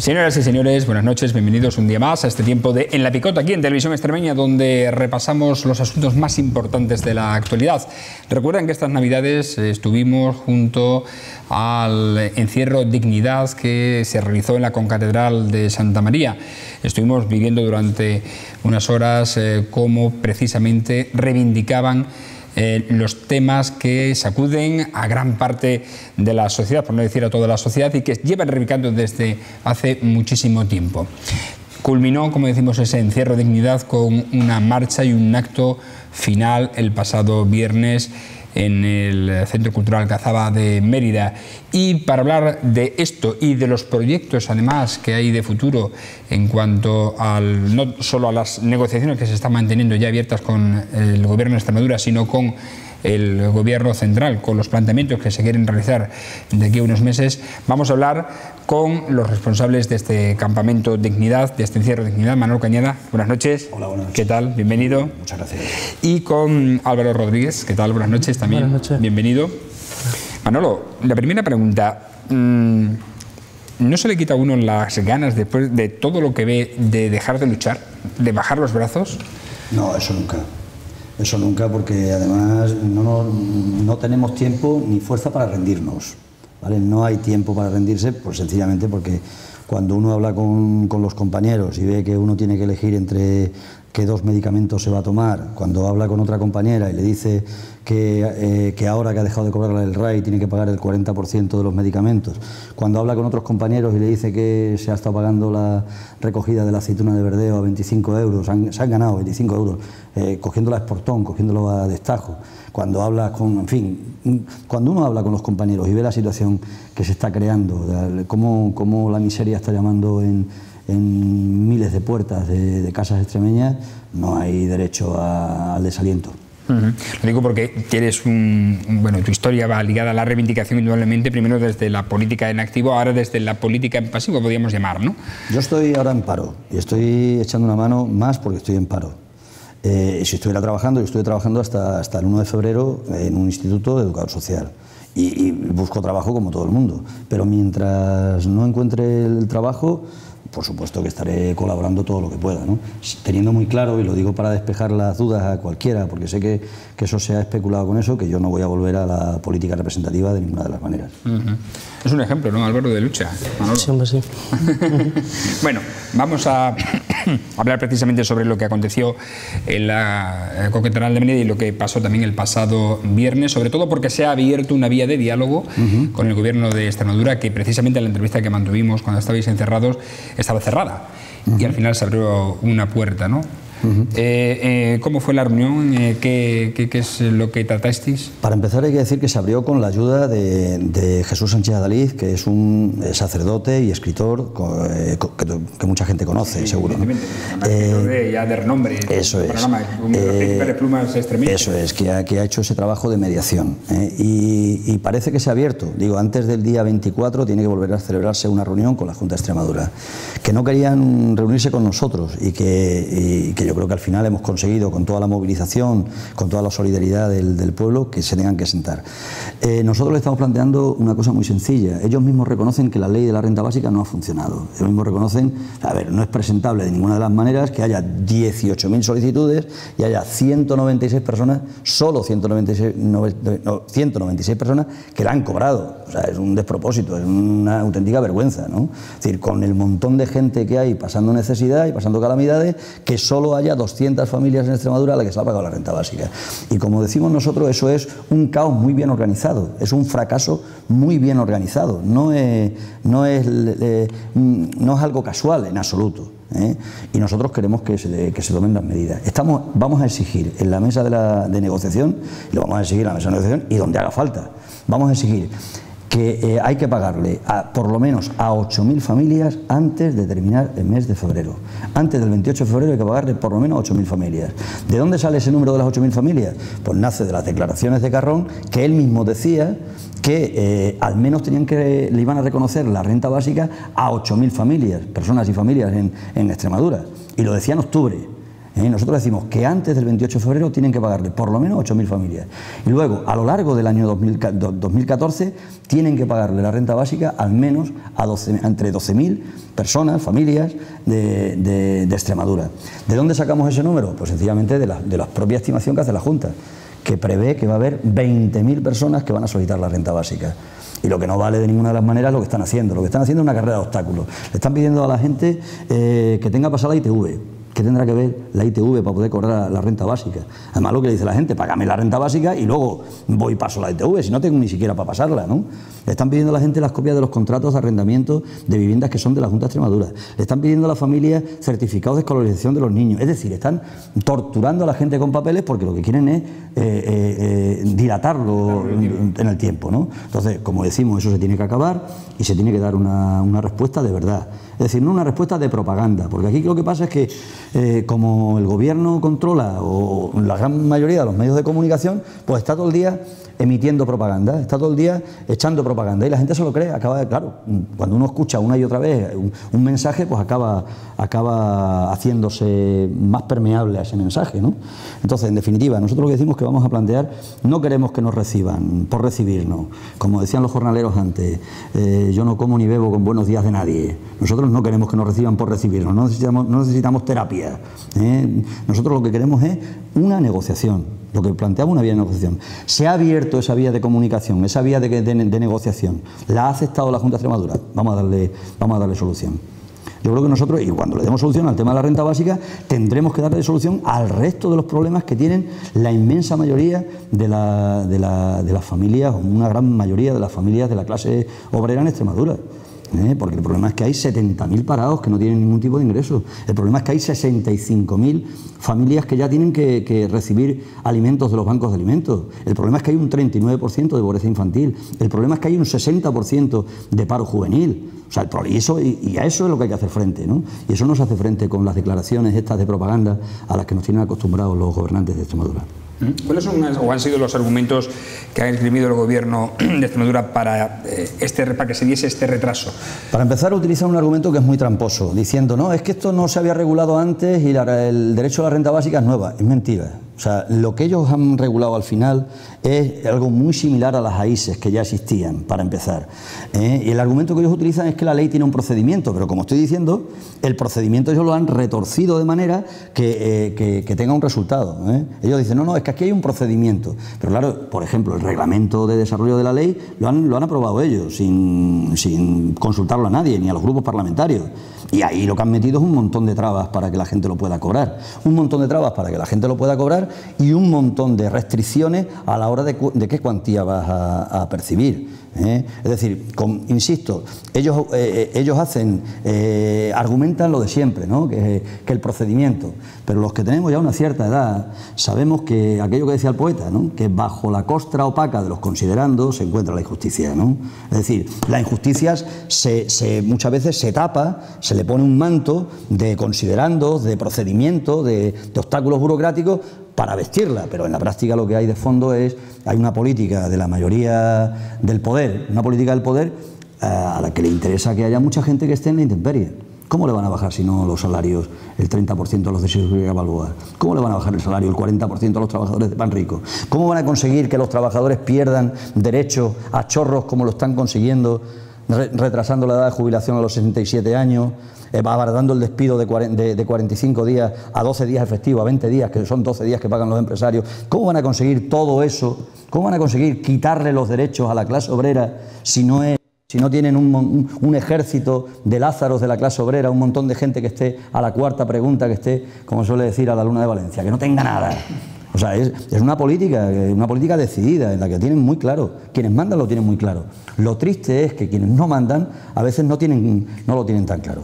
Señoras y señores, buenas noches, bienvenidos un día más a este tiempo de En la Picota, aquí en Televisión Extremeña, donde repasamos los asuntos más importantes de la actualidad. Recuerden que estas Navidades estuvimos junto al encierro Dignidad que se realizó en la Concatedral de Santa María. Estuvimos viviendo durante unas horas cómo precisamente reivindicaban los temas que sacuden a gran parte de la sociedad, por no decir a toda la sociedad, y que llevan reivindicando desde hace muchísimo tiempo. Culminó, como decimos, ese encierro Dignidad con una marcha y un acto final el pasado viernes en el Centro Cultural Cazaba de Mérida. Y para hablar de esto y de los proyectos además que hay de futuro en cuanto al, no solo a las negociaciones que se están manteniendo ya abiertas con el Gobierno de Extremadura, sino con el Gobierno central, con los planteamientos que se quieren realizar de aquí a unos meses, vamos a hablar con los responsables de este campamento Dignidad, de este encierro Dignidad. Manolo Cañada, buenas noches. Hola, buenas noches. ¿Qué tal? Bienvenido. Muchas gracias. Y con Álvaro Rodríguez, ¿qué tal? Buenas noches también. Buenas noches. Bienvenido. Manolo, la primera pregunta, ¿no se le quita a uno las ganas después de todo lo que ve de dejar de luchar, de bajar los brazos? No, eso nunca. Eso nunca, porque además no tenemos tiempo ni fuerza para rendirnos, ¿vale? No hay tiempo para rendirse, pues sencillamente porque cuando uno habla con los compañeros y ve que uno tiene que elegir entre qué dos medicamentos se va a tomar, cuando habla con otra compañera y le dice que ahora que ha dejado de cobrar el RAI tiene que pagar el 40% de los medicamentos, cuando habla con otros compañeros y le dice que se ha estado pagando la recogida de la aceituna de verdeo a 25 euros, se han ganado 25 euros, cogiéndola a esportón, cogiéndolo a destajo, cuando habla con, en fin, cuando uno habla con los compañeros y ve la situación que se está creando, cómo la miseria está llamando en miles de puertas de casas extremeñas, no hay derecho al desaliento. Lo digo porque tienes bueno, tu historia va ligada a la reivindicación indudablemente, primero desde la política en activo, ahora desde la política en pasivo, podríamos llamar, ¿no? Yo estoy ahora en paro y estoy echando una mano más porque estoy en paro. Si estuviera trabajando, yo estuve trabajando hasta el 1 de febrero en un instituto de educador social y busco trabajo como todo el mundo, pero mientras no encuentre el trabajo, por supuesto que estaré colaborando todo lo que pueda, ¿no? Teniendo muy claro, y lo digo para despejar las dudas a cualquiera, porque sé que eso se ha especulado con eso, que yo no voy a volver a la política representativa de ninguna de las maneras. Es un ejemplo, ¿no, Álvaro, de lucha? Manolo. Sí, hombre, sí. Bueno, vamos a hablar precisamente sobre lo que aconteció en la Concatedral de Mérida y lo que pasó también el pasado viernes, sobre todo porque se ha abierto una vía de diálogo con el Gobierno de Extremadura, que precisamente en la entrevista que mantuvimos cuando estabais encerrados estaba cerrada y al final se abrió una puerta, ¿no? ¿Cómo fue la reunión? ¿Qué es lo que tratasteis? Para empezar hay que decir que se abrió con la ayuda de Jesús Sánchez Adalid, que es un sacerdote y escritor que mucha gente conoce, seguro, ¿no? Ya de renombre. Eso es. Eso es, que ha hecho ese trabajo de mediación. Y parece que se ha abierto. Digo, antes del día 24 tiene que volver a celebrarse una reunión con la Junta de Extremadura, que no querían reunirse con nosotros y que yo creo que al final hemos conseguido, con toda la movilización, con toda la solidaridad del pueblo, que se tengan que sentar. Nosotros le estamos planteando una cosa muy sencilla. Ellos mismos reconocen que la ley de la renta básica no ha funcionado. Ellos mismos reconocen, a ver, no es presentable de ninguna de las maneras que haya 18.000 solicitudes y haya 196 personas, solo 196 personas que la han cobrado. O sea, es un despropósito, es una auténtica vergüenza, ¿no? Es decir, con el montón de gente que hay pasando necesidad y pasando calamidades, que solo haya 200 familias en Extremadura a las que se le ha pagado la renta básica. Y como decimos nosotros, eso es un caos muy bien organizado, es un fracaso muy bien organizado, no es algo casual en absoluto, ¿eh? Y nosotros queremos que se tomen las medidas. Vamos a exigir en la mesa de negociación, y lo vamos a exigir en la mesa de negociación y donde haga falta, vamos a exigir que hay que pagarle por lo menos a 8.000 familias antes de terminar el mes de febrero. Antes del 28 de febrero hay que pagarle por lo menos a 8.000 familias. ¿De dónde sale ese número de las 8.000 familias? Pues nace de las declaraciones de Carrón, que él mismo decía que al menos le iban a reconocer la renta básica a 8.000 familias, personas y familias en Extremadura. Y lo decía en octubre. Nosotros decimos que antes del 28 de febrero tienen que pagarle por lo menos 8.000 familias. Y luego, a lo largo del año 2014, tienen que pagarle la renta básica al menos a entre 12.000 personas, familias de Extremadura. ¿De dónde sacamos ese número? Pues sencillamente de la propia estimación que hace la Junta, que prevé que va a haber 20.000 personas que van a solicitar la renta básica. Y lo que no vale de ninguna de las maneras es lo que están haciendo. Lo que están haciendo es una carrera de obstáculos. Le están pidiendo a la gente que tenga pasada la ITV. ¿Qué tendrá que ver la ITV para poder cobrar la renta básica? Además, lo que le dice la gente, págame la renta básica y luego voy y paso la ITV, si no tengo ni siquiera para pasarla, ¿no? Le están pidiendo a la gente las copias de los contratos de arrendamiento de viviendas que son de la Junta de Extremadura. Le están pidiendo a las familias certificados de escolarización de los niños. Es decir, están torturando a la gente con papeles porque lo que quieren es dilatarlo en el tiempo, ¿no? Entonces, como decimos, eso se tiene que acabar y se tiene que dar una respuesta de verdad. Es decir, no una respuesta de propaganda, porque aquí lo que pasa es que como el gobierno controla o la gran mayoría de los medios de comunicación, pues está todo el día emitiendo propaganda, está todo el día echando propaganda y la gente se lo cree, claro, cuando uno escucha una y otra vez un mensaje, pues acaba haciéndose más permeable a ese mensaje, ¿no? Entonces, en definitiva, nosotros lo que decimos que vamos a plantear, no queremos que nos reciban por recibirnos, como decían los jornaleros antes, yo no como ni bebo con buenos días de nadie. Nosotros no queremos que nos reciban por recibirnos, no necesitamos terapia, nosotros lo que queremos es una negociación. Lo que planteamos una vía de negociación. Se ha abierto esa vía de comunicación, esa vía de negociación. La ha aceptado la Junta de Extremadura. Vamos a darle solución. Yo creo que nosotros, y cuando le demos solución al tema de la renta básica, tendremos que darle solución al resto de los problemas que tienen la inmensa mayoría de las familias, o una gran mayoría de las familias de la clase obrera en Extremadura. Porque el problema es que hay 70.000 parados que no tienen ningún tipo de ingresos. El problema es que hay 65.000 familias que ya tienen que recibir alimentos de los bancos de alimentos. El problema es que hay un 39% de pobreza infantil. El problema es que hay un 60% de paro juvenil. O sea, y a eso es lo que hay que hacer frente, ¿no? Y eso no se hace frente con las declaraciones estas de propaganda a las que nos tienen acostumbrados los gobernantes de Extremadura. ¿Cuáles son o han sido los argumentos que ha esgrimido el gobierno de Extremadura para que se diese este retraso? Para empezar, utiliza un argumento que es muy tramposo, diciendo, no, es que esto no se había regulado antes y el derecho a la renta básica es nueva. Es mentira. O sea, lo que ellos han regulado al final es algo muy similar a las AISES que ya existían, para empezar. Y el argumento que ellos utilizan es que la ley tiene un procedimiento, pero como estoy diciendo, el procedimiento ellos lo han retorcido de manera que tenga un resultado. Ellos dicen, no, es que aquí hay un procedimiento. Pero claro, por ejemplo, el reglamento de desarrollo de la ley lo han aprobado ellos, sin consultarlo a nadie, ni a los grupos parlamentarios. Y ahí lo que han metido es un montón de trabas para que la gente lo pueda cobrar. Un montón de trabas para que la gente lo pueda cobrar y un montón de restricciones a la hora de qué cuantía vas a percibir. Es decir, insisto, ellos argumentan lo de siempre, ¿no? que el procedimiento, pero los que tenemos ya una cierta edad sabemos que aquello que decía el poeta, ¿no? Que bajo la costra opaca de los considerandos se encuentra la injusticia, ¿no? Es decir, las injusticias muchas veces se tapa, se le pone un manto de considerandos, de procedimientos, de obstáculos burocráticos para vestirla, pero en la práctica lo que hay de fondo hay una política de la mayoría del poder, una política del poder a la que le interesa que haya mucha gente que esté en la intemperie. ¿Cómo le van a bajar si no los salarios el 30% a los de Seguridad Balboa? ¿Cómo le van a bajar el salario el 40% a los trabajadores de Panrico? ¿Cómo van a conseguir que los trabajadores pierdan derechos a chorros como lo están consiguiendo, retrasando la edad de jubilación a los 67 años, abardando el despido de 45 días a 12 días efectivos, a 20 días, que son 12 días que pagan los empresarios? ¿Cómo van a conseguir todo eso? ¿Cómo van a conseguir quitarle los derechos a la clase obrera si no tienen un ejército de lázaros de la clase obrera, un montón de gente que esté a la cuarta pregunta, que esté, como suele decir, a la luna de Valencia, que no tenga nada? O sea, es una política decidida, en la que tienen muy claro, quienes mandan lo tienen muy claro. Lo triste es que quienes no mandan a veces no lo tienen tan claro.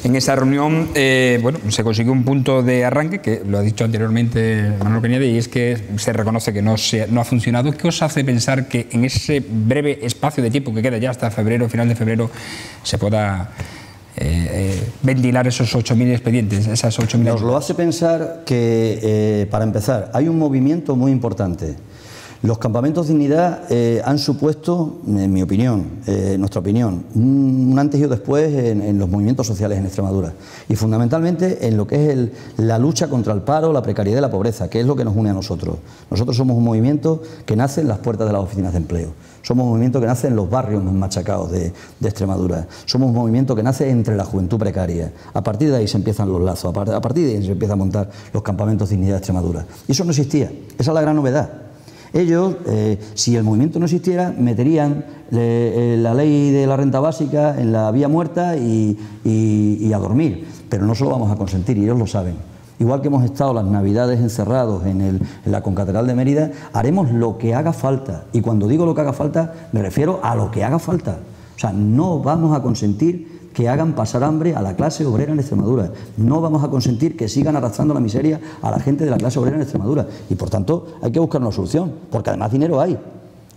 En esa reunión se consiguió un punto de arranque que lo ha dicho anteriormente Manuel Cañada, y es que se reconoce que no ha funcionado. ¿Qué os hace pensar que en ese breve espacio de tiempo que queda ya hasta febrero, final de febrero, se pueda ventilar esos 8.000 expedientes, esas 8.000? Nos lo hace pensar que, para empezar, hay un movimiento muy importante. Los campamentos Dignidad han supuesto, en mi opinión, nuestra opinión, un antes y un después en los movimientos sociales en Extremadura y fundamentalmente en lo que es la lucha contra el paro, la precariedad y la pobreza, que es lo que nos une a nosotros. Nosotros somos un movimiento que nace en las puertas de las oficinas de empleo, somos un movimiento que nace en los barrios más machacados de Extremadura, somos un movimiento que nace entre la juventud precaria. A partir de ahí se empiezan los lazos, a partir de ahí se empieza a montar los campamentos Dignidad de Extremadura. Y eso no existía, esa es la gran novedad. Ellos, si el movimiento no existiera, meterían la ley de la renta básica en la vía muerta y a dormir, pero no se lo vamos a consentir y ellos lo saben. Igual que hemos estado las Navidades encerrados en la Concatedral de Mérida, haremos lo que haga falta, y cuando digo lo que haga falta, me refiero a lo que haga falta. O sea, no vamos a consentir que hagan pasar hambre a la clase obrera en Extremadura. No vamos a consentir que sigan arrastrando la miseria a la gente de la clase obrera en Extremadura. Y por tanto hay que buscar una solución, porque además dinero hay.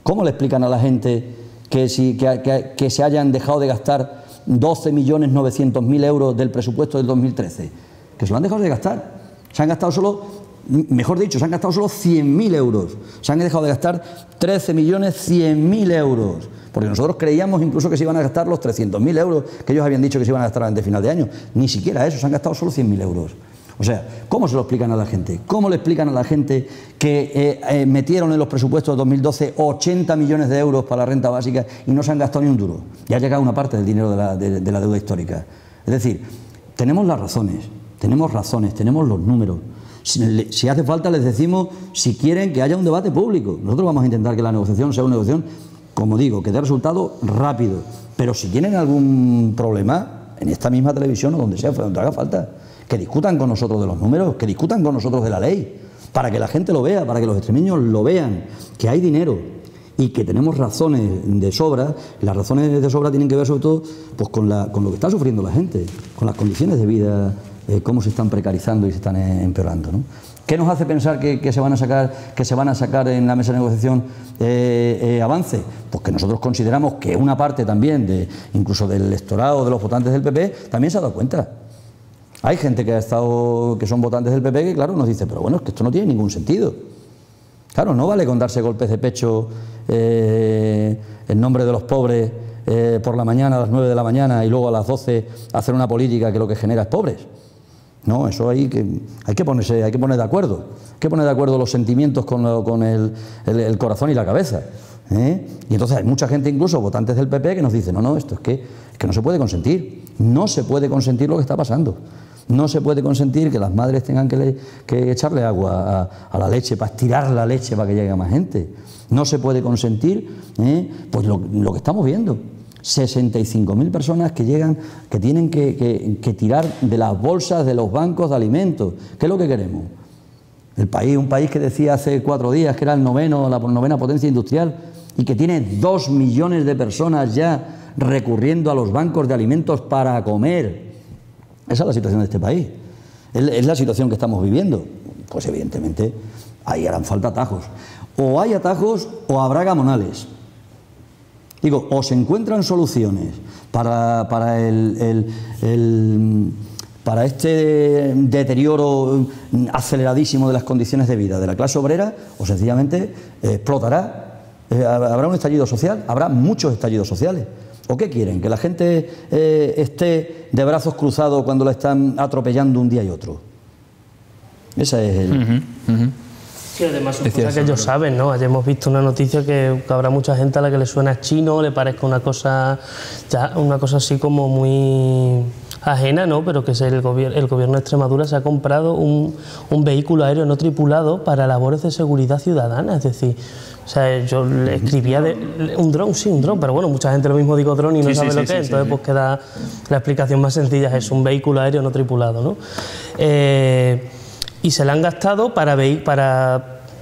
¿Cómo le explican a la gente que se hayan dejado de gastar 12.900.000 euros del presupuesto del 2013? Que se lo han dejado de gastar. Se han gastado solo, mejor dicho, se han gastado solo 100.000 euros. Se han dejado de gastar 13.100.000 euros. Porque nosotros creíamos incluso que se iban a gastar los 300.000 euros que ellos habían dicho que se iban a gastar antes de final de año. Ni siquiera eso, se han gastado solo 100.000 euros. O sea, ¿cómo se lo explican a la gente? ¿Cómo le explican a la gente que metieron en los presupuestos de 2012 80 millones de euros para la renta básica y no se han gastado ni un duro? Ya ha llegado una parte del dinero de la deuda histórica. Es decir, tenemos las razones, tenemos los números. Si hace falta les decimos si quieren que haya un debate público. Nosotros vamos a intentar que la negociación sea una negociación, como digo, que dé resultado rápido. Pero si tienen algún problema, en esta misma televisión o donde sea, donde haga falta, que discutan con nosotros de los números, que discutan con nosotros de la ley, para que la gente lo vea, para que los extremeños lo vean, que hay dinero y que tenemos razones de sobra. Las razones de sobra tienen que ver sobre todo pues, con lo que está sufriendo la gente, con las condiciones de vida, cómo se están precarizando y se están empeorando, ¿no? ¿Qué nos hace pensar que se van a sacar en la mesa de negociación avance? Pues que nosotros consideramos que una parte también, incluso del electorado de los votantes del PP, también se ha dado cuenta. Hay gente que son votantes del PP que, claro, nos dice, pero bueno, es que esto no tiene ningún sentido. Claro, no vale con darse golpes de pecho en nombre de los pobres por la mañana, a las 9 de la mañana, y luego a las 12 hacer una política que lo que genera es pobres. No, eso hay que poner de acuerdo. Hay que poner de acuerdo los sentimientos con el corazón y la cabeza. Y entonces hay mucha gente, incluso votantes del PP, que nos dice, no, esto es que no se puede consentir. No se puede consentir lo que está pasando. No se puede consentir que las madres tengan que echarle agua a la leche, para estirar la leche para que llegue a más gente. No se puede consentir pues lo que estamos viendo. 65.000 personas que llegan, que tienen que tirar de las bolsas de los bancos de alimentos. ¿Qué es lo que queremos? Un país que decía hace 4 días que era la novena potencia industrial y que tiene 2 millones de personas ya recurriendo a los bancos de alimentos para comer. Esa es la situación de este país. Es la situación que estamos viviendo. Pues evidentemente ahí harán falta atajos. O hay atajos o habrá gamonales. Digo, o se encuentran soluciones para este deterioro aceleradísimo de las condiciones de vida de la clase obrera, o sencillamente explotará. Habrá un estallido social, habrá muchos estallidos sociales. ¿O qué quieren? ¿Que la gente esté de brazos cruzados cuando la están atropellando un día y otro? Ese es el... Sí, además son cosas que ellos saben, ¿no? Ayer hemos visto una noticia que habrá mucha gente a la que le suena chino, le parezca una cosa así como muy ajena, ¿no? Pero que es el gobierno de Extremadura se ha comprado un vehículo aéreo no tripulado para labores de seguridad ciudadana, es decir, o sea, yo le escribía un dron, sí, un dron, pero bueno, mucha gente lo mismo digo dron y no sabe lo que es, entonces pues queda la explicación más sencilla, es un vehículo aéreo no tripulado, ¿no? Y se la han gastado para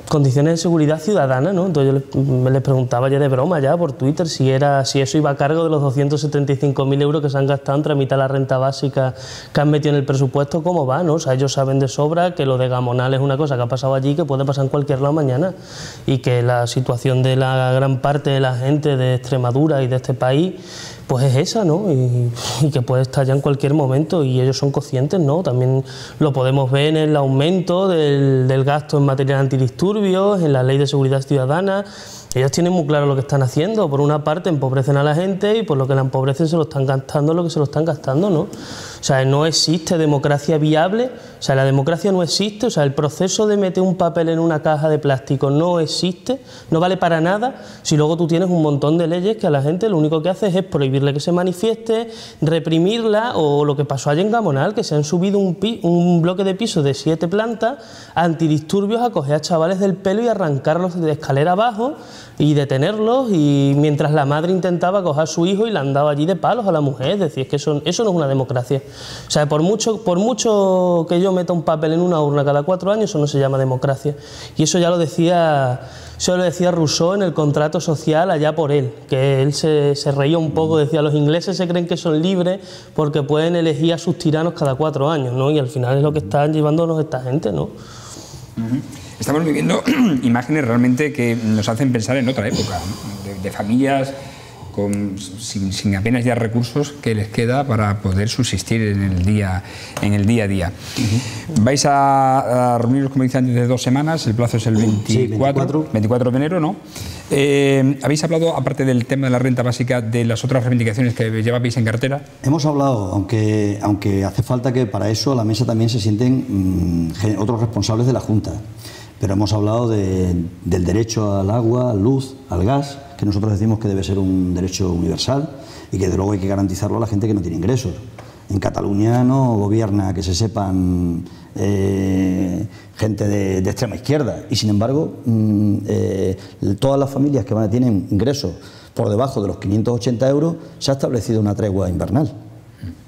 condiciones de seguridad ciudadana, ¿no? Entonces yo les preguntaba ya de broma, ya por Twitter, si eso iba a cargo de los 275.000 euros que se han gastado en tramitar la renta básica que han metido en el presupuesto, ¿cómo va? ¿No? O sea, ellos saben de sobra que lo de Gamonal es una cosa que ha pasado allí, que puede pasar en cualquier lado mañana, y que la situación de la gran parte de la gente de Extremadura y de este país pues es esa, ¿no? Y que puede estallar en cualquier momento, y ellos son conscientes, ¿no? También lo podemos ver en el aumento del gasto en material antidisturbios, antidisturbios, en la ley de seguridad ciudadana. Ellos tienen muy claro lo que están haciendo. Por una parte empobrecen a la gente y por lo que la empobrecen se lo están gastando lo que se lo están gastando, ¿no? O sea, no existe democracia viable, o sea, la democracia no existe, o sea, el proceso de meter un papel en una caja de plástico no existe, no vale para nada si luego tú tienes un montón de leyes que a la gente lo único que haces es prohibirle que se manifieste, reprimirla, o lo que pasó ayer en Gamonal, que se han subido un bloque de pisos de 7 plantas antidisturbios a coger a chavales del pelo y arrancarlos de escalera abajo y detenerlos, y mientras la madre intentaba coger a su hijo y le han dado allí de palos a la mujer. Es decir, es que eso no es una democracia. O sea, por mucho que yo meta un papel en una urna cada 4 años, eso no se llama democracia. Y eso ya lo decía Rousseau en el contrato social allá por él, que él se reía un poco, decía, los ingleses se creen que son libres porque pueden elegir a sus tiranos cada 4 años, ¿no? Y al final es lo que están llevándonos esta gente, ¿no? Estamos viviendo imágenes realmente que nos hacen pensar en otra época, ¿no? de familias sin apenas ya recursos que les queda para poder subsistir en el día a día. Vais a reuniros, como dice, antes de 2 semanas, el plazo es el 24 de enero, ¿no? ¿Habéis hablado, aparte del tema de la renta básica, de las otras reivindicaciones que llevabais en cartera? Hemos hablado, aunque hace falta que para eso a la mesa también se sienten otros responsables de la Junta. Pero hemos hablado del derecho al agua, a la luz, al gas, que nosotros decimos que debe ser un derecho universal y que de luego hay que garantizarlo a la gente que no tiene ingresos. En Cataluña no gobierna, que se sepan, gente de extrema izquierda, y sin embargo todas las familias que tienen ingresos por debajo de los 580 euros, se ha establecido una tregua invernal.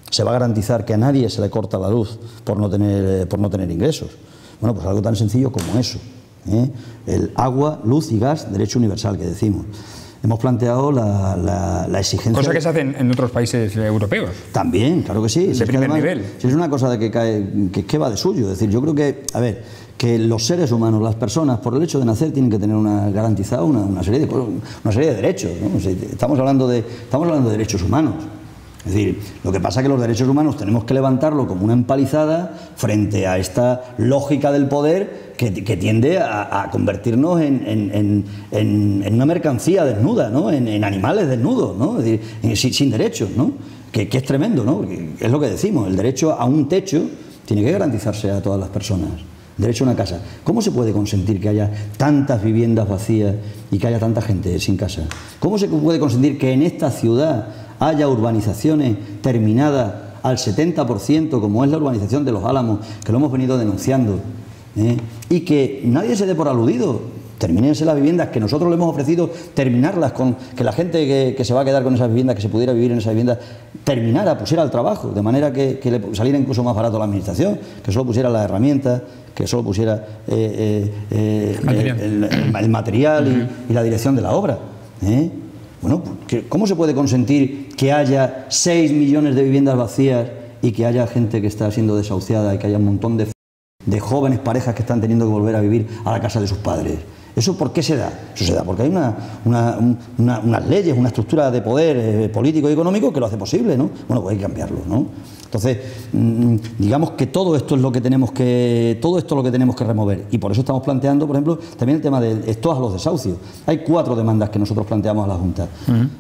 Se va a garantizar que a nadie se le corta la luz por no tener ingresos. Bueno, pues algo tan sencillo como eso, ¿eh? El agua, luz y gas, derecho universal, que decimos. Hemos planteado la exigencia... Cosa que se hace en otros países europeos. También, claro que sí. De primer nivel. Si es una cosa de que va de suyo. Es decir, yo creo que, a ver, que los seres humanos, las personas, por el hecho de nacer, tienen que tener garantizada una serie de derechos, ¿no? O sea, estamos hablando de derechos humanos. Es decir, lo que pasa es que los derechos humanos tenemos que levantarlo como una empalizada frente a esta lógica del poder que tiende a convertirnos en una mercancía desnuda, ¿no? En animales desnudos, ¿no? Es decir, sin derechos, ¿no? Que es tremendo, ¿no? Porque es lo que decimos, el derecho a un techo tiene que garantizarse a todas las personas. Derecho a una casa. ¿Cómo se puede consentir que haya tantas viviendas vacías y que haya tanta gente sin casa? ¿Cómo se puede consentir que en esta ciudad haya urbanizaciones terminadas al 70%, como es la urbanización de Los Álamos, que lo hemos venido denunciando, y que nadie se dé por aludido? Termínense las viviendas que nosotros le hemos ofrecido, terminarlas, con que la gente que se va a quedar con esas viviendas, que se pudiera vivir en esas viviendas, terminara, pusiera el trabajo, de manera que le saliera incluso más barato a la administración, que solo pusiera las herramientas, que solo pusiera el material y la dirección de la obra. Bueno, ¿cómo se puede consentir que haya 6 millones de viviendas vacías y que haya gente que está siendo desahuciada y que haya un montón de jóvenes parejas que están teniendo que volver a vivir a la casa de sus padres? ¿Eso por qué se da? Eso se da porque hay unas leyes, una estructura de poder político y económico que lo hace posible, ¿no? Bueno, pues hay que cambiarlo, ¿no? Entonces, digamos que todo esto es lo que tenemos que remover, y por eso estamos planteando, por ejemplo, también el tema de estos a los desahucios. Hay 4 demandas que nosotros planteamos a la Junta.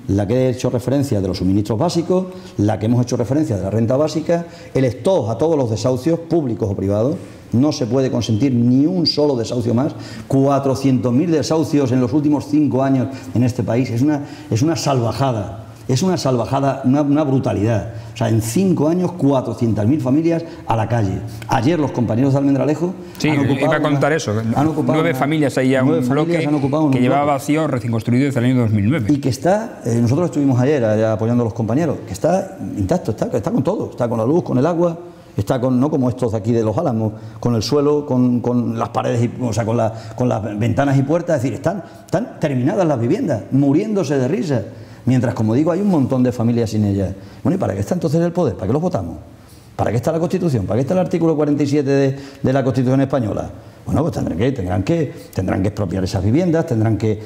La que he hecho referencia de los suministros básicos, la que hemos hecho referencia de la renta básica, el stop a todos los desahucios públicos o privados. No se puede consentir ni un solo desahucio más. 400.000 desahucios en los últimos 5 años en este país. Es una salvajada. Es una salvajada, una brutalidad. O sea, en 5 años, 400.000 familias a la calle. Ayer los compañeros de Almendralejo han ocupado... iba a contar eso. 9 familias ahí a un bloque que llevaba vacío, recién construido desde el año 2009. Y que está, nosotros estuvimos ayer apoyando a los compañeros, que está intacto, está con todo. Está con la luz, con el agua, está con, no como estos de aquí de Los Álamos, con el suelo, con las paredes, o sea, con las ventanas y puertas. Es decir, están terminadas las viviendas, muriéndose de risa. Mientras, como digo, hay un montón de familias sin ellas. Bueno, ¿y para qué está entonces el poder? ¿Para qué los votamos? ¿Para qué está la Constitución? ¿Para qué está el artículo 47 de la Constitución española? Bueno, pues tendrán que expropiar esas viviendas, tendrán que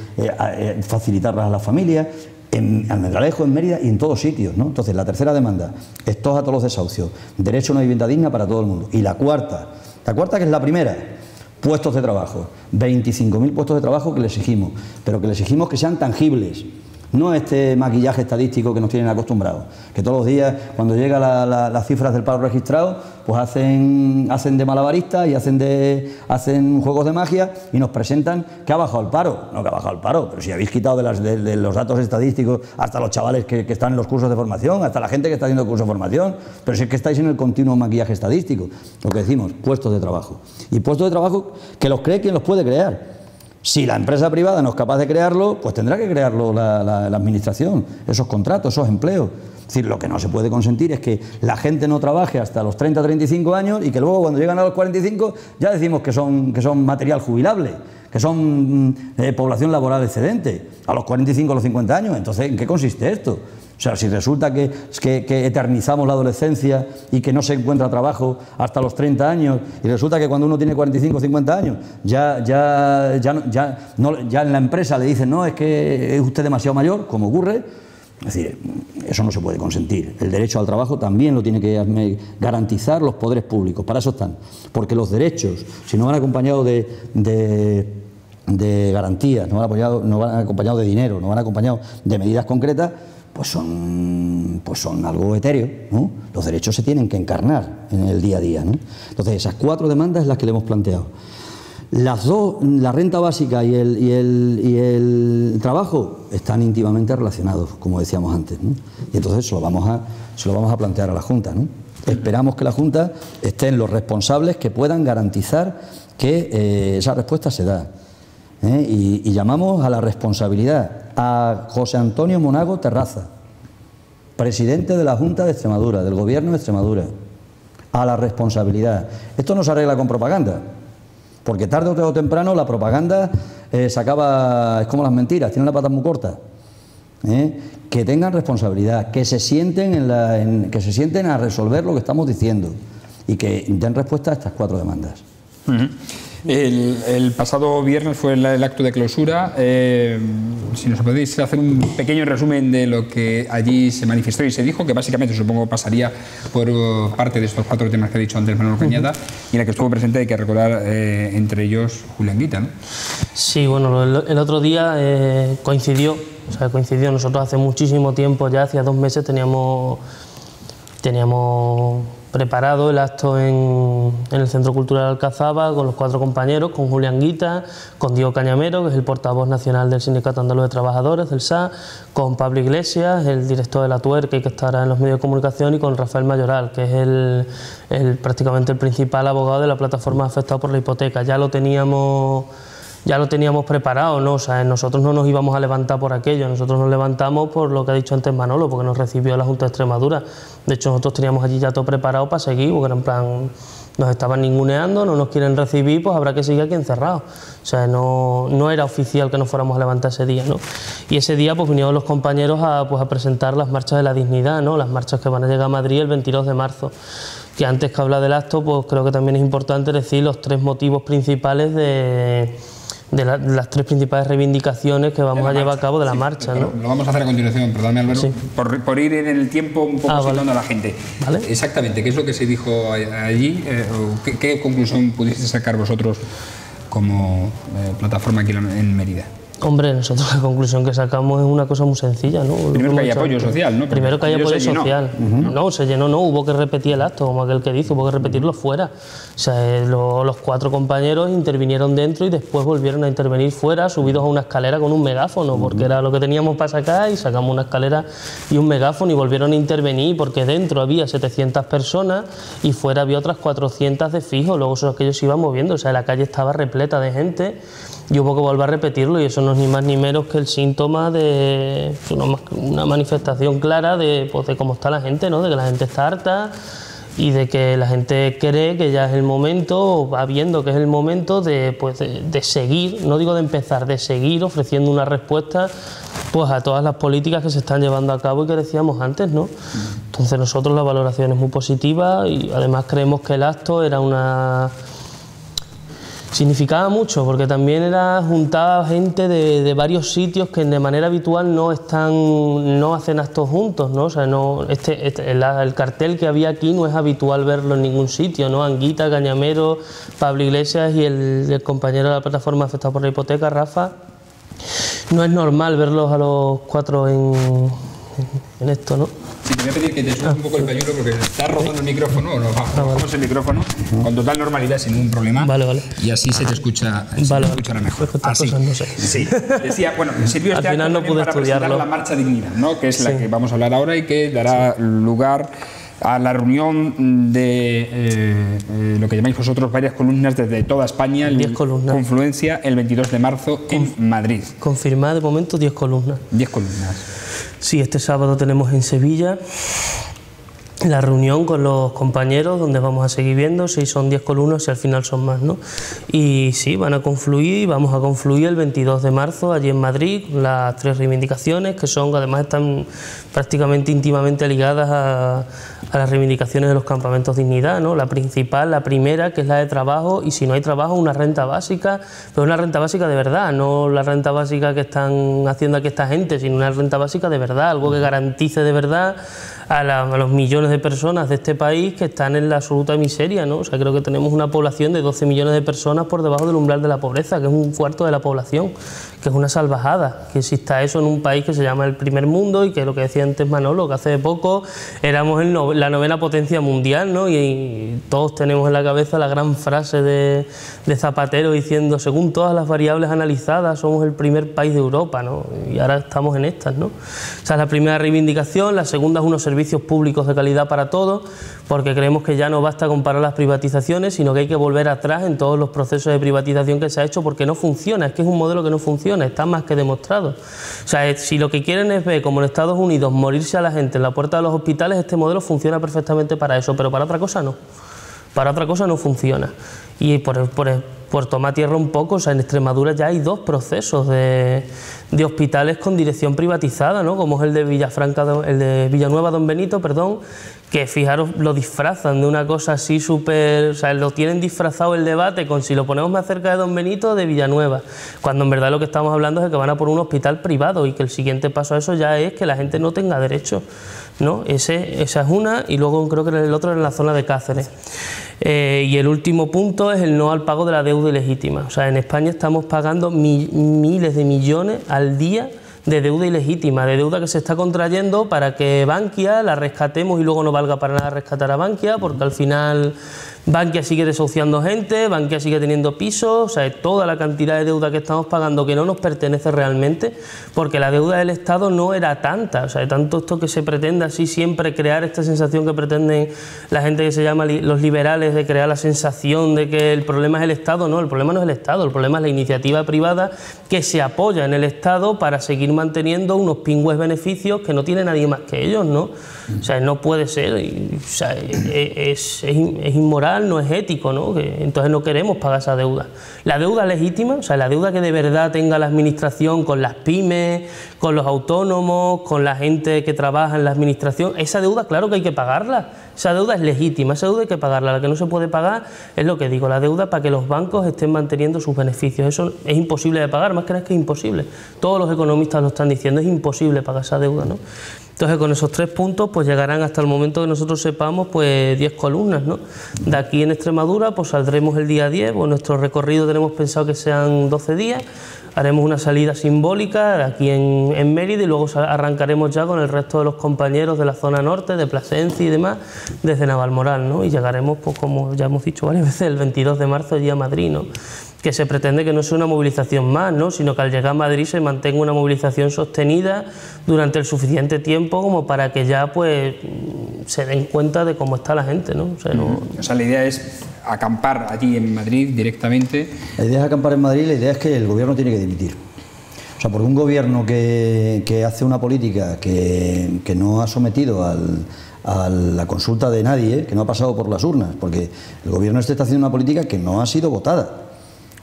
facilitarlas a las familias, en Almendralejo, en Mérida y en todos sitios, ¿no? Entonces, la tercera demanda, estos a todos los desahucios, derecho a una vivienda digna para todo el mundo. Y la cuarta que es la primera, puestos de trabajo, 25.000 puestos de trabajo que le exigimos, pero que le exigimos que sean tangibles. No este maquillaje estadístico que nos tienen acostumbrados, que todos los días cuando llegan las cifras del paro registrado, pues hacen de malabaristas y hacen juegos de magia y nos presentan que ha bajado el paro. No, que ha bajado el paro, pero si habéis quitado de los datos estadísticos hasta los chavales que están en los cursos de formación, hasta la gente que está haciendo cursos de formación, pero si es que estáis en el continuo maquillaje estadístico. Lo que decimos, puestos de trabajo. Y puestos de trabajo que los cree quien los puede crear. Si la empresa privada no es capaz de crearlo, pues tendrá que crearlo la administración, esos contratos, esos empleos. Es decir, lo que no se puede consentir es que la gente no trabaje hasta los 30, 35 años y que luego cuando llegan a los 45 ya decimos que son material jubilable, que son población laboral excedente, a los 45 o los 50 años. Entonces, ¿en qué consiste esto? O sea, si resulta que eternizamos la adolescencia y que no se encuentra trabajo hasta los 30 años y resulta que cuando uno tiene 45 o 50 años ya en la empresa le dicen no, es que es usted demasiado mayor, como ocurre. Es decir, eso no se puede consentir. El derecho al trabajo también lo tiene que garantizar los poderes públicos, para eso están. Porque los derechos, si no van acompañados de garantías, no van acompañados de dinero, no van acompañados de medidas concretas, pues son algo etéreo, ¿no? Los derechos se tienen que encarnar en el día a día, ¿no? Entonces, esas 4 demandas es las que le hemos planteado. Las dos, la renta básica y el trabajo, están íntimamente relacionados, como decíamos antes, ¿no? Y entonces se lo vamos a plantear a la Junta, ¿no? Esperamos que la Junta estén los responsables que puedan garantizar que esa respuesta se da. Y llamamos a la responsabilidad a José Antonio Monago Terraza, presidente de la Junta de Extremadura, del Gobierno de Extremadura, a la responsabilidad. Esto no se arregla con propaganda, porque tarde o temprano la propaganda es como las mentiras, tienen las patas muy cortas. Que tengan responsabilidad, que se sienten a resolver lo que estamos diciendo y que den respuesta a estas 4 demandas. El pasado viernes fue el acto de clausura. Si nos podéis hacer un pequeño resumen de lo que allí se manifestó y se dijo, que básicamente supongo pasaría por parte de estos 4 temas que ha dicho antes Manolo Cañada, y en la que estuvo presente, hay que recordar, entre ellos Julián Guita, ¿no? Sí, bueno, el otro día coincidió. Nosotros hace muchísimo tiempo, ya hacía 2 meses, teníamos preparado el acto en el Centro Cultural Alcazaba con los 4 compañeros, con Julián Guita, con Diego Cañamero, que es el portavoz nacional del Sindicato Andaluz de Trabajadores, del SA, con Pablo Iglesias, el director de La Tuerca y que estará en los medios de comunicación, y con Rafael Mayoral, que es prácticamente el principal abogado de la plataforma afectada por la hipoteca. Ya lo teníamos preparado, ¿no? O sea, nosotros no nos íbamos a levantar por aquello, nosotros nos levantamos por lo que ha dicho antes Manolo, porque nos recibió la Junta de Extremadura. De hecho, nosotros teníamos allí ya todo preparado para seguir, porque era en plan, nos estaban ninguneando, no nos quieren recibir, pues habrá que seguir aquí encerrados. O sea, no era oficial que nos fuéramos a levantar ese día, ¿no? Y ese día pues vinieron los compañeros a presentar las marchas de la dignidad, ¿no? Las marchas que van a llegar a Madrid el 22 de marzo. Que antes que hablar del acto, pues creo que también es importante decir los 3 motivos principales de las 3 principales reivindicaciones que vamos a llevar a cabo de la marcha, ¿no? Lo vamos a hacer a continuación, perdóname Álvaro, sí. por ir en el tiempo un poco situando a la gente. ¿Vale? Exactamente, ¿qué es lo que se dijo allí? ¿Qué conclusión pudisteis sacar vosotros como plataforma aquí en Mérida? Hombre, nosotros la conclusión que sacamos es una cosa muy sencilla, ¿no? Primero que hay apoyo social, ¿no? Primero que hay apoyo social. No, se llenó, no, hubo que repetir el acto, como aquel que dice, hubo que repetirlo fuera. O sea, los 4 compañeros intervinieron dentro y después volvieron a intervenir fuera, subidos a una escalera con un megáfono, porque era lo que teníamos para sacar, y sacamos una escalera y un megáfono y volvieron a intervenir, porque dentro había 700 personas y fuera había otras 400 de fijo, luego eso aquello se iba moviendo, o sea, la calle estaba repleta de gente. Y hubo que volver a repetirlo, y eso no es ni más ni menos que el síntoma de una manifestación clara de cómo está la gente, ¿no? De que la gente está harta y de que la gente cree que ya es el momento, o va viendo que es el momento de seguir, no digo de empezar, de seguir ofreciendo una respuesta a todas las políticas que se están llevando a cabo y que decíamos antes, ¿no? Entonces nosotros la valoración es muy positiva y además creemos que el acto era Significaba mucho, porque también juntaba gente de varios sitios que de manera habitual no hacen actos juntos, ¿no? O sea, el cartel que había aquí no es habitual verlo en ningún sitio, ¿no? Anguita, Cañamero, Pablo Iglesias y el compañero de la plataforma afectado por la hipoteca, Rafa. No es normal verlos a los cuatro en esto, ¿no? Sí, te voy a pedir que te subas un poco el pañuelo porque está rozando el micrófono, o nos bajamos el micrófono con total normalidad, sin ningún problema. Vale. Y así se te escucha, escuchará mejor. Así. Cosas no sé. Sí. Decía, bueno, sirvió este acto no pude para presentar la Marcha Dignidad, ¿no? Que es la que vamos a hablar ahora y que dará lugar a la reunión de lo que llamáis vosotros varias columnas desde toda España, 10 columnas. Confluencia, el 22 de marzo en Madrid. Confirmada de momento 10 columnas. 10 columnas. Sí, este sábado tenemos en Sevilla la reunión con los compañeros donde vamos a seguir viendo si son 10 columnas y al final son más, ¿no? Y sí, vamos a confluir el 22 de marzo allí en Madrid, las 3 reivindicaciones que además están prácticamente íntimamente ligadas a las reivindicaciones de los campamentos Dignidad, ¿no? La principal, la primera, que es la de trabajo, y si no hay trabajo, una renta básica, pero una renta básica de verdad, no la renta básica que están haciendo aquí esta gente, sino una renta básica de verdad, algo que garantice de verdad a los millones de personas de este país que están en la absoluta miseria, ¿no? O sea, creo que tenemos una población de 12 millones de personas por debajo del umbral de la pobreza, que es un cuarto de la población, que es una salvajada, que exista eso en un país que se llama el primer mundo y que lo que decía antes Manolo, que hace poco éramos la 9ª potencia mundial, ¿no? Y todos tenemos en la cabeza la gran frase de Zapatero diciendo, según todas las variables analizadas, somos el primer país de Europa, ¿no? Y ahora estamos en estas, ¿no? Esa es la primera reivindicación. La segunda es unos servicios públicos de calidad para todos, porque creemos que ya no basta con parar las privatizaciones, sino que hay que volver atrás en todos los procesos de privatización que se ha hecho, porque no funciona, es que es un modelo que no funciona, está más que demostrado. O sea, si lo que quieren es ver, como en Estados Unidos, morirse a la gente en la puerta de los hospitales, este modelo funciona perfectamente para eso, pero para otra cosa no. Para otra cosa no funciona. Y por tomar tierra un poco, o sea, en Extremadura ya hay 2 procesos de hospitales con dirección privatizada, ¿no? Como es el de Villanueva Don Benito, perdón, que fijaros, lo disfrazan de una cosa así súper, o sea, lo tienen disfrazado el debate con si lo ponemos más cerca de Don Benito o de Villanueva, cuando en verdad lo que estamos hablando es de que van a por un hospital privado y que el siguiente paso a eso ya es que la gente no tenga derecho, ¿no? Esa es una, y luego creo que el otro es en la zona de Cáceres. Y el último punto es el no al pago de la deuda ilegítima. O sea, en España estamos pagando miles de millones al día de deuda ilegítima, de deuda que se está contrayendo para que Bankia la rescatemos y luego no valga para nada rescatar a Bankia, porque al final Bankia sigue desahuciando gente, Bankia sigue teniendo pisos, o sea, toda la cantidad de deuda que estamos pagando que no nos pertenece realmente, porque la deuda del Estado no era tanta, o sea, tanto esto que se pretende así siempre crear esta sensación que pretenden la gente que se llama los liberales, de crear la sensación de que el problema es el Estado. No, el problema no es el Estado, el problema es la iniciativa privada que se apoya en el Estado para seguir manteniendo unos pingües beneficios que no tiene nadie más que ellos, ¿no? O sea, no puede ser, o sea, es inmoral, no es ético, ¿no? Entonces no queremos pagar esa deuda. La deuda legítima, o sea, la deuda que de verdad tenga la administración con las pymes, con los autónomos, con la gente que trabaja en la administración, esa deuda claro que hay que pagarla. Esa deuda es legítima, esa deuda hay que pagarla. La que no se puede pagar es lo que digo, la deuda para que los bancos estén manteniendo sus beneficios. Eso es imposible de pagar, más que nada es que es imposible. Todos los economistas lo están diciendo, es imposible pagar esa deuda, ¿no? Entonces con esos 3 puntos pues llegarán hasta el momento que nosotros sepamos pues 10 columnas, ¿no? De aquí en Extremadura pues saldremos el día 10, pues nuestro recorrido tenemos pensado que sean 12 días, haremos una salida simbólica aquí en Mérida y luego arrancaremos ya con el resto de los compañeros de la zona norte, de Plasencia y demás, desde Navalmoral, ¿no? Y llegaremos, pues como ya hemos dicho varias veces, el 22 de marzo allí a Madrid, ¿no? Que se pretende que no sea una movilización más, ¿no? Sino que al llegar a Madrid se mantenga una movilización sostenida durante el suficiente tiempo como para que ya pues se den cuenta de cómo está la gente, ¿no? O sea, la idea es acampar allí en Madrid directamente. La idea es acampar en Madrid, la idea es que el gobierno tiene que dimitir. O sea, porque un gobierno que hace una política que no ha sometido a la consulta de nadie, que no ha pasado por las urnas, porque el gobierno está haciendo una política que no ha sido votada.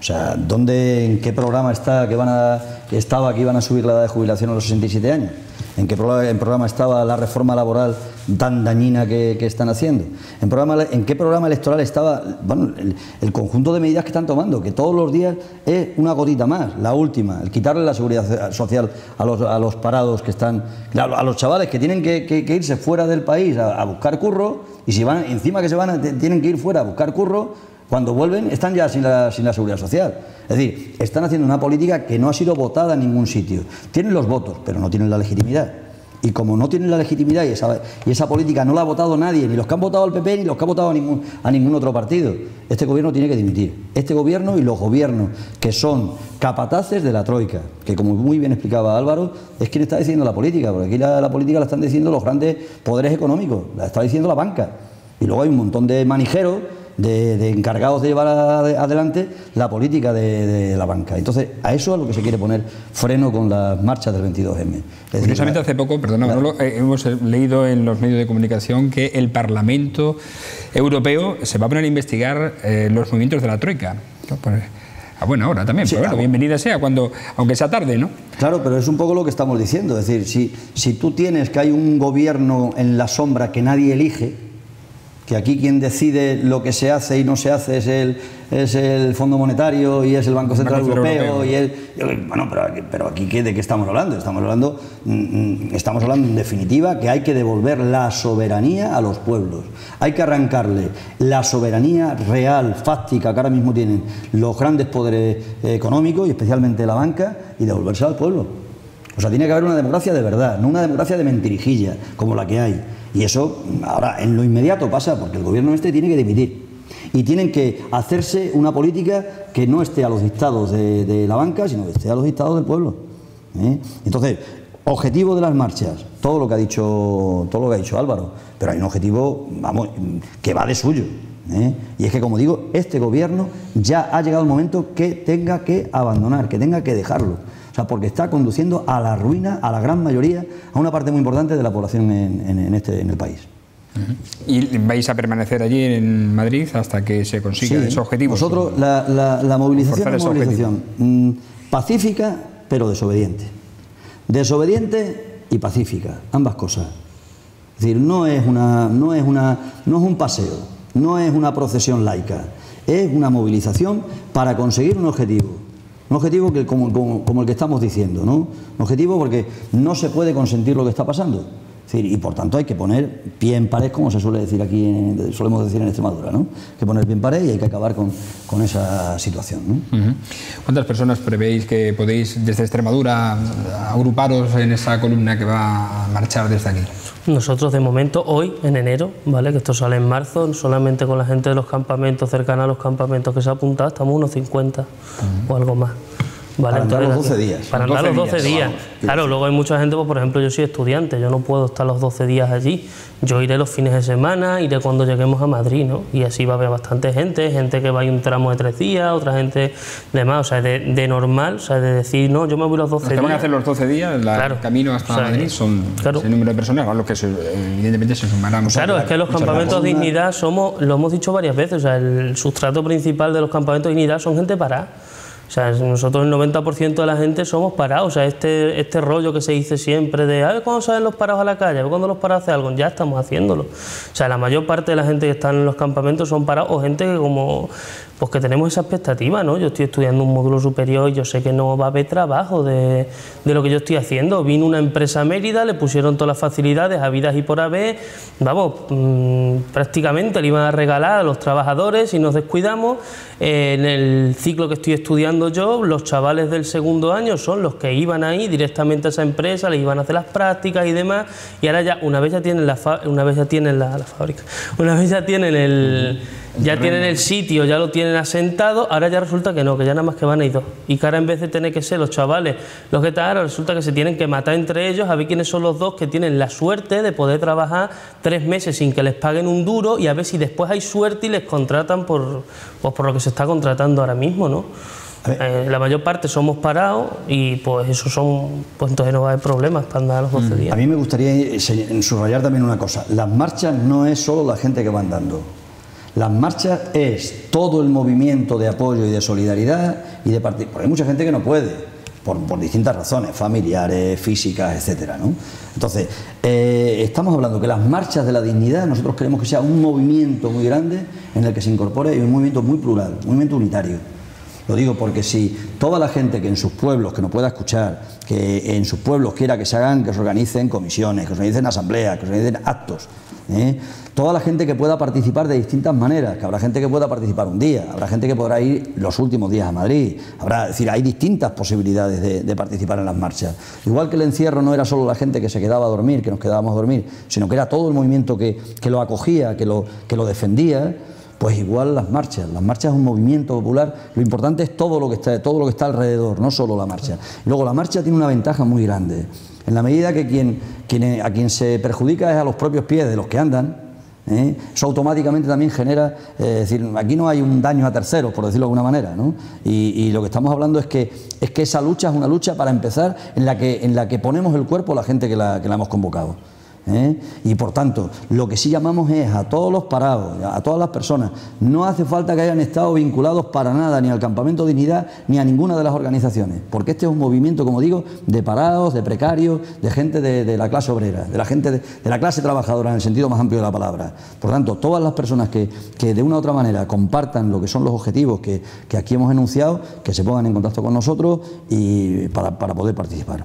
O sea, ¿en qué programa está que iban a subir la edad de jubilación a los 67 años? ¿En qué programa estaba la reforma laboral tan dañina que están haciendo? ¿En qué programa electoral estaba, bueno, el conjunto de medidas que están tomando? Que todos los días es una gotita más, la última, el quitarle la seguridad social a los parados que están, a los chavales que tienen que irse fuera del país a buscar curro, y si van, encima que tienen que ir fuera a buscar curro, cuando vuelven están ya sin la seguridad social. Es decir, están haciendo una política que no ha sido votada en ningún sitio. Tienen los votos, pero no tienen la legitimidad. Y como no tienen la legitimidad y esa política no la ha votado nadie, ni los que han votado al PP, ni los que han votado a ningún otro partido, este gobierno tiene que dimitir. Este gobierno y los gobiernos que son capataces de la troika, que como muy bien explicaba Álvaro, es quien está decidiendo la política, porque aquí la política la están diciendo los grandes poderes económicos, la está diciendo la banca. Y luego hay un montón de manijeros, de encargados de llevar adelante la política de la banca. Entonces, a eso es a lo que se quiere poner freno con las marchas del 22M. Curiosamente, hace poco, perdona, Manolo, hemos leído en los medios de comunicación que el Parlamento Europeo se va a poner a investigar los movimientos de la troika. A buena hora también, sí, pero bueno, bienvenida sea, aunque sea tarde, ¿no? Claro, pero es un poco lo que estamos diciendo. Es decir, si tú tienes que hay un gobierno en la sombra que nadie elige, que aquí quien decide lo que se hace y no se hace es el Fondo Monetario y es el Banco Central Europeo. Bueno, pero aquí ¿de qué estamos hablando? Estamos hablando en definitiva que hay que devolver la soberanía a los pueblos. Hay que arrancarle la soberanía real, fáctica, que ahora mismo tienen los grandes poderes económicos y especialmente la banca, y devolvérsela al pueblo. O sea, tiene que haber una democracia de verdad, no una democracia de mentirijilla como la que hay. Y eso ahora en lo inmediato pasa porque el gobierno tiene que dimitir y tienen que hacerse una política que no esté a los dictados de la banca, sino que esté a los dictados del pueblo. Entonces, objetivo de las marchas, todo lo que ha dicho Álvaro, pero hay un objetivo, vamos, que va de suyo. Y es que, como digo, este gobierno ya ha llegado el momento que tenga que abandonar, que tenga que dejarlo. O sea, porque está conduciendo a la ruina a la gran mayoría, a una parte muy importante de la población en el país. ¿Y vais a permanecer allí en Madrid hasta que se consiga ese objetivo? Nosotros, la movilización es una movilización pacífica, pero desobediente. Desobediente y pacífica, ambas cosas. Es decir, no es un paseo, no es una procesión laica, es una movilización para conseguir un objetivo. Un objetivo como el que estamos diciendo, ¿no? Un objetivo porque no se puede consentir lo que está pasando. Es decir, y por tanto hay que poner pie en pared, como se suele decir aquí, solemos decir en Extremadura, ¿no? Hay que poner pie en pared y hay que acabar con esa situación, ¿no? ¿Cuántas personas prevéis que podéis desde Extremadura agruparos en esa columna que va a marchar desde aquí? Nosotros de momento hoy, en enero, ¿vale?, que esto sale en marzo, solamente con la gente de los campamentos, cercana a los campamentos que se ha apuntado, estamos unos 50 o algo más. Vale, para andar los 12 días. Para andar los 12 días. Claro, luego hay mucha gente, pues, por ejemplo, yo soy estudiante, yo no puedo estar los 12 días allí. Yo iré los fines de semana, iré cuando lleguemos a Madrid, ¿no? Y así va a haber bastante gente que va a ir un tramo de 3 días, otra gente de más, o sea, de normal, o sea, de decir, no, yo me voy los 12 días. Los que van a hacer los 12 días, el camino hasta Madrid, son ese número de personas, a los que evidentemente se sumarán. Claro, es que los campamentos de dignidad lo hemos dicho varias veces, o sea, el sustrato principal de los campamentos de dignidad son gente parada. O sea, nosotros el 90% de la gente somos parados, o sea, este rollo que se dice siempre de a ver cuándo salen los parados a la calle, a ver cuándo los parados hacen algo, ya estamos haciéndolo. O sea, la mayor parte de la gente que está en los campamentos son parados o gente que pues que tenemos esa expectativa, ¿no? Yo estoy estudiando un módulo superior y yo sé que no va a haber trabajo de lo que yo estoy haciendo. Vino una empresa a Mérida, le pusieron todas las facilidades habidas y por haber, vamos, prácticamente le iban a regalar a los trabajadores si nos descuidamos. En el ciclo que estoy estudiando yo, los chavales del segundo año son los que iban ahí directamente a esa empresa, les iban a hacer las prácticas y demás, y ahora ya, una vez ya tienen el sitio, ya lo tienen asentado, ahora ya resulta que no, que ya nada más que van a ir 2. Y que ahora en vez de tener que ser los chavales los que están ahora, resulta que se tienen que matar entre ellos a ver quiénes son los 2 que tienen la suerte de poder trabajar 3 meses sin que les paguen un duro, y a ver si después hay suerte y les contratan por lo que se está contratando ahora mismo, ¿no? La mayor parte somos parados y pues eso pues entonces no va a haber problemas para andar los 12 días. A mí me gustaría subrayar también una cosa: las marchas no es solo la gente que va andando. Las marchas es todo el movimiento de apoyo y de solidaridad y de partido, porque hay mucha gente que no puede. por distintas razones, familiares, físicas, etcétera, ¿no? Entonces, estamos hablando que las marchas de la dignidad nosotros queremos que sea un movimiento muy grande en el que se incorpore y un movimiento muy plural, un movimiento unitario. Lo digo porque si toda la gente que en sus pueblos, que nos pueda escuchar, que en sus pueblos quiera que se organicen comisiones, que se organicen asambleas, que se organicen actos, toda la gente que pueda participar de distintas maneras, que habrá gente que pueda participar un día, habrá gente que podrá ir los últimos días a Madrid, es decir, hay distintas posibilidades de participar en las marchas. Igual que el encierro no era solo la gente que se quedaba a dormir, que nos quedábamos a dormir, sino que era todo el movimiento que lo acogía, que lo defendía. Pues igual las marchas es un movimiento popular, lo importante es todo lo que está alrededor, no solo la marcha. Y luego la marcha tiene una ventaja muy grande, en la medida que a quien se perjudica es a los propios pies de los que andan, eso automáticamente también genera, es decir, aquí no hay un daño a terceros, por decirlo de alguna manera, ¿no? Y lo que estamos hablando es que esa lucha es una lucha para empezar en la que ponemos el cuerpo la gente que la hemos convocado. Y por tanto, lo que sí llamamos es a todos los parados, a todas las personas. No hace falta que hayan estado vinculados para nada ni al Campamento Dignidad ni a ninguna de las organizaciones, porque este es un movimiento, como digo, de parados, de precarios, de gente de la clase obrera, de la gente de la clase trabajadora en el sentido más amplio de la palabra. Por tanto, todas las personas que de una u otra manera compartan lo que son los objetivos que aquí hemos enunciado, que se pongan en contacto con nosotros y para poder participar.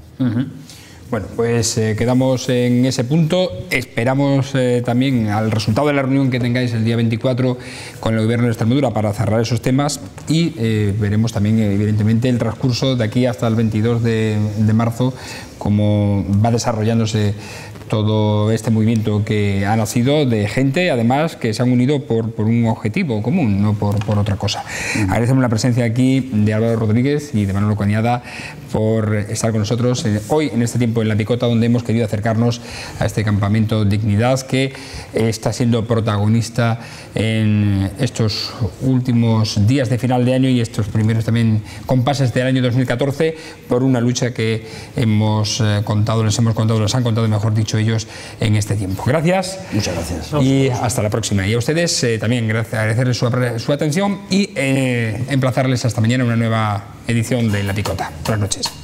Bueno, pues quedamos en ese punto. Esperamos también al resultado de la reunión que tengáis el día 24 con el Gobierno de Extremadura para cerrar esos temas y veremos también, evidentemente, el transcurso de aquí hasta el 22 de marzo, cómo va desarrollándose todo este movimiento que ha nacido de gente, además, que se han unido por un objetivo común, no por otra cosa. Agradecemos la presencia aquí de Álvaro Rodríguez y de Manolo Cañada por estar con nosotros hoy en este tiempo en La Picota, donde hemos querido acercarnos a este campamento Dignidad que está siendo protagonista en estos últimos días de final de año y estos primeros también compases del año 2014 por una lucha que les han contado, mejor dicho, ellos en este tiempo. Gracias. Muchas gracias. Y hasta la próxima. Y a ustedes también agradecerles su atención y emplazarles hasta mañana en una nueva edición de La Picota. Buenas noches.